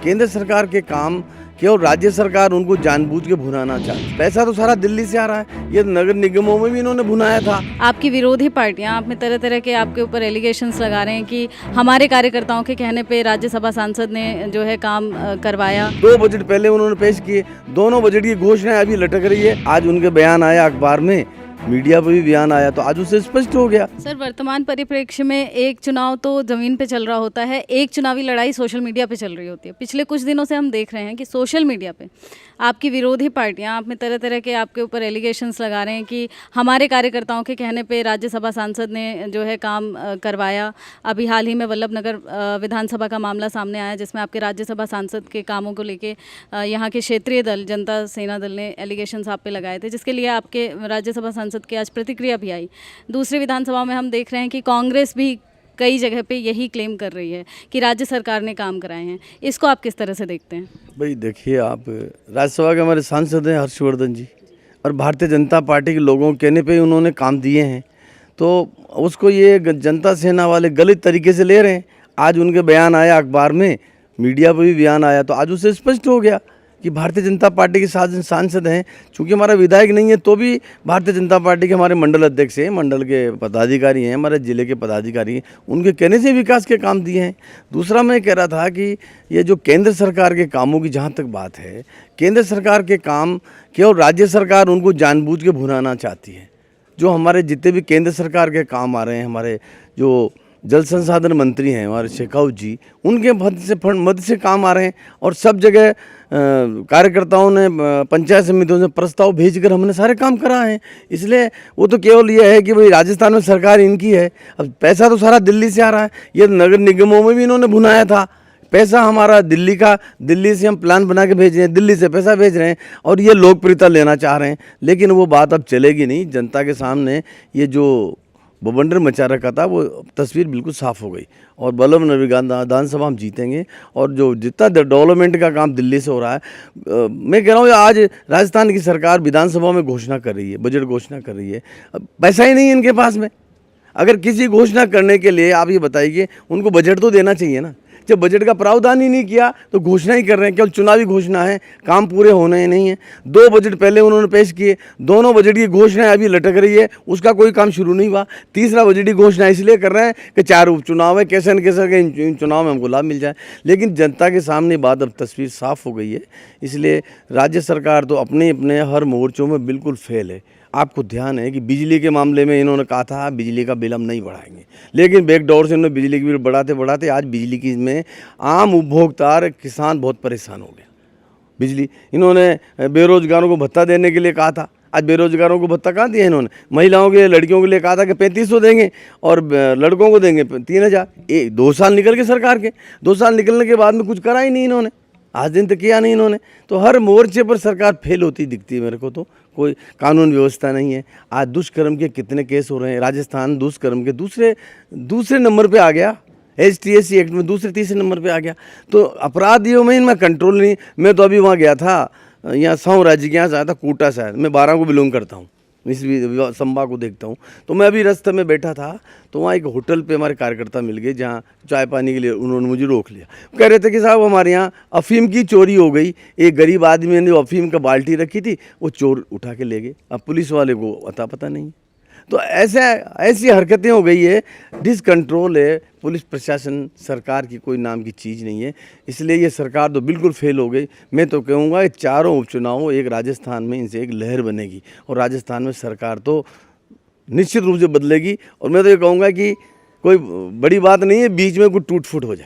केंद्र सरकार के काम केवल राज्य सरकार उनको जानबूझ के भुनाना चाहती। पैसा तो सारा दिल्ली से आ रहा है, ये नगर निगमों में भी इन्होंने भुनाया था। आपकी विरोधी पार्टियां आप में तरह तरह के आपके ऊपर एलिगेशंस लगा रहे हैं कि हमारे कार्यकर्ताओं के कहने पे राज्यसभा सांसद ने जो है काम करवाया। 2 बजट पहले उन्होंने पेश किए, दोनों बजट की घोषणाएं अभी लटक रही है। आज उनके बयान आया अखबार में, मीडिया पर भी बयान आया, तो आज उससे स्पष्ट हो गया। सर, वर्तमान परिप्रेक्ष्य में एक चुनाव तो ज़मीन पे चल रहा होता है, एक चुनावी लड़ाई सोशल मीडिया पे चल रही होती है। पिछले कुछ दिनों से हम देख रहे हैं कि सोशल मीडिया पे आपकी विरोधी पार्टियां आप में तरह तरह के आपके ऊपर एलिगेशंस लगा रहे हैं कि हमारे कार्यकर्ताओं के कहने पे राज्यसभा सांसद ने जो है काम करवाया। अभी हाल ही में वल्लभनगर विधानसभा का मामला सामने आया जिसमें आपके राज्यसभा सांसद के कामों को लेके यहाँ के क्षेत्रीय दल जनता सेना दल ने एलिगेशंस आप पे लगाए थे, जिसके लिए आपके राज्यसभा सांसद की आज प्रतिक्रिया भी आई। दूसरी विधानसभा में हम देख रहे हैं कि कांग्रेस भी कई जगह पे यही क्लेम कर रही है कि राज्य सरकार ने काम कराए हैं। इसको आप किस तरह से देखते हैं? भाई देखिए, आप राज्यसभा के हमारे सांसद हैं हर्षवर्धन जी, और भारतीय जनता पार्टी के लोगों के कहने पे उन्होंने काम दिए हैं, तो उसको ये जनता सेना वाले गलत तरीके से ले रहे हैं। आज उनके बयान आया अखबार में, मीडिया पर भी बयान आया, तो आज उससे स्पष्ट हो गया कि भारतीय जनता पार्टी के सांसद हैं। चूँकि हमारा विधायक नहीं है तो भी भारतीय जनता पार्टी के हमारे मंडल अध्यक्ष हैं, मंडल के पदाधिकारी हैं, हमारे ज़िले के पदाधिकारी हैं, उनके कहने से विकास के काम दिए हैं। दूसरा मैं कह रहा था कि ये जो केंद्र सरकार के कामों की जहाँ तक बात है, केंद्र सरकार के काम केवल राज्य सरकार उनको जानबूझ के भुनाना चाहती है। जो हमारे जितने भी केंद्र सरकार के काम आ रहे हैं, हमारे जो जल संसाधन मंत्री हैं हमारे शेखावत जी, उनके मद से काम आ रहे हैं, और सब जगह कार्यकर्ताओं ने पंचायत समितियों से प्रस्ताव भेजकर हमने सारे काम कराए हैं। इसलिए वो तो केवल ये है कि भाई राजस्थान में सरकार इनकी है, अब पैसा तो सारा दिल्ली से आ रहा है। ये नगर निगमों में भी इन्होंने भुनाया था। पैसा हमारा दिल्ली का, दिल्ली से हम प्लान बना के भेज रहे हैं, दिल्ली से पैसा भेज रहे हैं, और ये लोकप्रियता लेना चाह रहे हैं। लेकिन वो बात अब चलेगी नहीं। जनता के सामने ये जो बवंडर मचा रखा था, वो तस्वीर बिल्कुल साफ़ हो गई, और वल्लभनगर विधानसभा हम जीतेंगे। और जो जितना डेवलपमेंट का काम दिल्ली से हो रहा है, मैं कह रहा हूँ आज राजस्थान की सरकार विधानसभा में घोषणा कर रही है, बजट घोषणा कर रही है, अब पैसा ही नहीं है इनके पास में। अगर किसी घोषणा करने के लिए आप ये बताइए, उनको बजट तो देना चाहिए ना। जब बजट का प्रावधान ही नहीं किया तो घोषणा ही कर रहे हैं, केवल चुनावी घोषणा है, काम पूरे होने ही नहीं है। 2 बजट पहले उन्होंने पेश किए, दोनों बजट की घोषणाएं अभी लटक रही है, उसका कोई काम शुरू नहीं हुआ। तीसरा बजट की घोषणा इसलिए कर रहे हैं कि 4 उपचुनाव है, कैसे न कैसे के इन चुनाव में हमको लाभ मिल जाए। लेकिन जनता के सामने बात अब तस्वीर साफ हो गई है। इसलिए राज्य सरकार तो अपने अपने हर मोर्चों में बिल्कुल फेल है। आपको ध्यान है कि बिजली के मामले में इन्होंने कहा था बिजली का बिल हम नहीं बढ़ाएंगे, लेकिन बैकडोर से उन्होंने बिजली के बिल बढ़ाते बढ़ाते आज बिजली की में आम उपभोक्ता और किसान बहुत परेशान हो गया। बिजली इन्होंने बेरोजगारों को भत्ता देने के लिए कहा था, आज बेरोजगारों को भत्ता कहाँ दिया इन्होंने? महिलाओं के, लड़कियों के लिए कहा था कि 3500 देंगे और लड़कों को देंगे 3000। 2 साल निकल के सरकार के, 2 साल निकलने के बाद में कुछ करा ही नहीं इन्होंने, आज दिन तक किया नहीं इन्होंने। तो हर मोर्चे पर सरकार फेल होती दिखती है मेरे को। तो कोई कानून व्यवस्था नहीं है। आज दुष्कर्म के कितने केस हो रहे हैं। राजस्थान दुष्कर्म के दूसरे नंबर पे आ गया, HTSC एक्ट में दूसरे तीसरे नंबर पे आ गया। तो अपराधियों में इनमें कंट्रोल नहीं। मैं तो अभी वहाँ गया था, यहाँ 100 राज्य के यहाँ से आया था, कोटा शायद, मैं 12 को बिलोंग करता हूँ, इस संभा को देखता हूँ। तो मैं अभी रास्ते में बैठा था, तो वहाँ एक होटल पे हमारे कार्यकर्ता मिल गए, जहाँ चाय पानी के लिए उन्होंने मुझे रोक लिया। कह रहे थे कि साहब हमारे यहाँ अफीम की चोरी हो गई, एक गरीब आदमी ने जो अफीम का बाल्टी रखी थी वो चोर उठा के ले गए। अब पुलिस वाले को अता पता नहीं। तो ऐसी हरकतें हो गई है, डिसकंट्रोल है। पुलिस प्रशासन, सरकार की कोई नाम की चीज़ नहीं है। इसलिए ये सरकार तो बिल्कुल फेल हो गई। मैं तो कहूँगा कि चारों उपचुनाव एक राजस्थान में इनसे एक लहर बनेगी, और राजस्थान में सरकार तो निश्चित रूप से बदलेगी। और मैं तो ये कहूँगा कि कोई बड़ी बात नहीं है, बीच में कोई टूट फूट हो जाए।